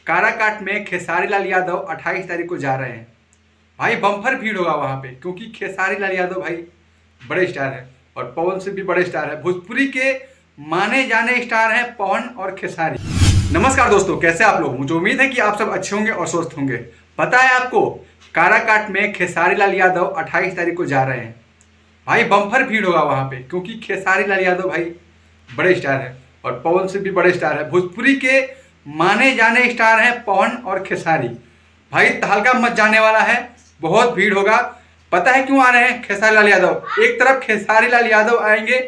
काराकाट में खेसारी लाल यादव 28 तारीख को जा रहे हैं। भाई बम्पर भीड़ होगा वहाँ पे, क्योंकि खेसारी लाल यादव भाई बड़े स्टार हैं और पवन सिंह भी बड़े स्टार हैं। भोजपुरी के माने जाने स्टार हैं पवन और खेसारी। नमस्कार दोस्तों, कैसे आप लोग? मुझे उम्मीद है कि आप सब अच्छे होंगे और स्वस्थ होंगे। पता है आपको, काराकाट में खेसारी लाल यादव 28 तारीख को जा रहे हैं। भाई बम्पर भीड़ होगा वहाँ पे, क्योंकि खेसारी लाल यादव भाई बड़े स्टार हैं और पवन सिंह भी बड़े स्टार हैं। भोजपुरी के माने जाने स्टार हैं पवन और खेसारी। भाई तहलका मच जाने वाला है, बहुत भीड़ होगा। पता है क्यों आ रहे हैं खेसारी लाल यादव? एक तरफ खेसारी लाल यादव आएंगे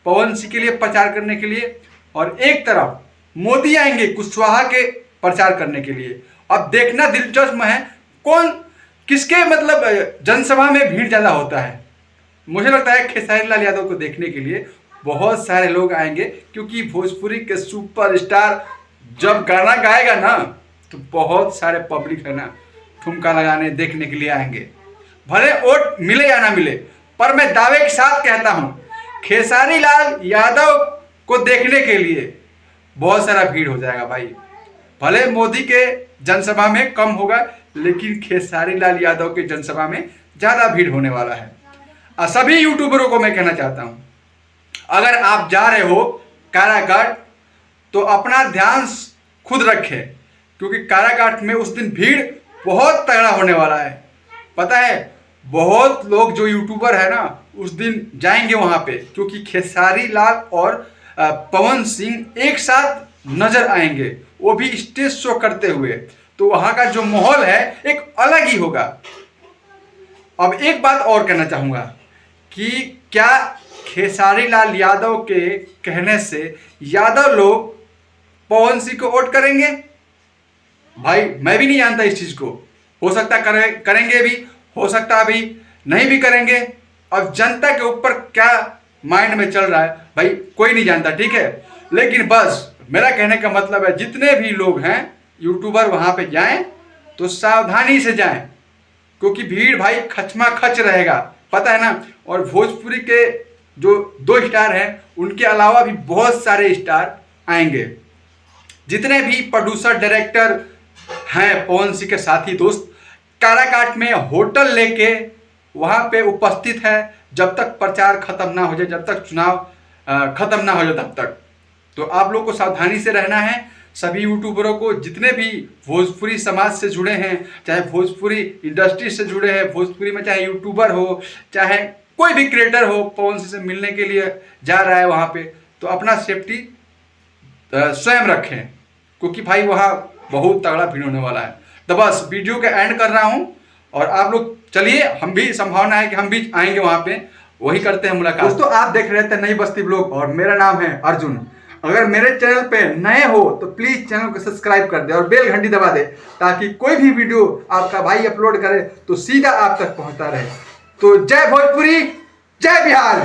पवन सिंह के लिए प्रचार करने के लिए, और एक तरफ मोदी आएंगे कुशवाहा के प्रचार करने के लिए। अब देखना दिलचस्प है कौन किसके जनसभा में भीड़ ज़्यादा होता है। मुझे लगता है खेसारी लाल यादव को देखने के लिए बहुत सारे लोग आएंगे, क्योंकि भोजपुरी के सुपरस्टार जब गाना गाएगा ना तो बहुत सारे पब्लिक है ना ठुमका लगाने देखने के लिए आएंगे। भले वोट मिले या ना मिले, पर मैं दावे के साथ कहता हूं खेसारी लाल यादव को देखने के लिए बहुत सारा भीड़ हो जाएगा भाई। भले मोदी के जनसभा में कम होगा, लेकिन खेसारी लाल यादव के जनसभा में ज़्यादा भीड़ होने वाला है। सभी यूट्यूबरों को मैं कहना चाहता हूं, अगर आप जा रहे हो काराकाट तो अपना ध्यान खुद रखें, क्योंकि काराकाट में उस दिन भीड़ बहुत तगड़ा होने वाला है। पता है, बहुत लोग जो यूट्यूबर है ना उस दिन जाएंगे वहाँ पे, क्योंकि खेसारी लाल और पवन सिंह एक साथ नजर आएंगे, वो भी स्टेज शो करते हुए। तो वहाँ का जो माहौल है एक अलग ही होगा। अब एक बात और कहना चाहूँगा कि क्या खेसारी लाल यादव के कहने से यादव लोग पवन सिंह को वोट करेंगे? भाई मैं भी नहीं जानता इस चीज़ को। हो सकता करेंगे भी, हो सकता अभी नहीं भी करेंगे। अब जनता के ऊपर क्या माइंड में चल रहा है भाई कोई नहीं जानता, ठीक है। लेकिन बस मेरा कहने का मतलब है, जितने भी लोग हैं यूट्यूबर वहाँ पे जाएं तो सावधानी से जाएं, क्योंकि भीड़ भाई खचमा खच रहेगा, पता है ना। और भोजपुरी के जो 2 स्टार हैं उनके अलावा भी बहुत सारे स्टार आएंगे। जितने भी प्रोड्यूसर डायरेक्टर हैं पवन सिंह के साथी दोस्त काराकाट में होटल लेके वहाँ पे उपस्थित है, जब तक प्रचार खत्म ना हो जाए, जब तक चुनाव खत्म ना हो जाए तब तक। तो आप लोग को सावधानी से रहना है। सभी यूट्यूबरों को, जितने भी भोजपुरी समाज से जुड़े हैं, चाहे भोजपुरी इंडस्ट्री से जुड़े हैं, भोजपुरी में चाहे यूट्यूबर हो चाहे कोई भी क्रिएटर हो, पवन सिंह से मिलने के लिए जा रहा है वहाँ पे, तो अपना सेफ्टी स्वयं रखें, क्योंकि भाई वहाँ बहुत तगड़ा भीड़ होने वाला है। तो बस वीडियो का एंड कर रहा हूँ, और आप लोग चलिए, हम भी संभावना है कि हम भी आएंगे वहाँ पे, वही करते हैं मुलाकात। दोस्तों आप देख रहे थे नई बस्ती ब्लॉग और मेरा नाम है अर्जुन। अगर मेरे चैनल पे नए हो तो प्लीज चैनल को सब्सक्राइब कर दे और बेल घंटी दबा दे, ताकि कोई भी वीडियो आपका भाई अपलोड करे तो सीधा आप तक पहुँचता रहे। तो जय भोजपुरी, जय बिहार।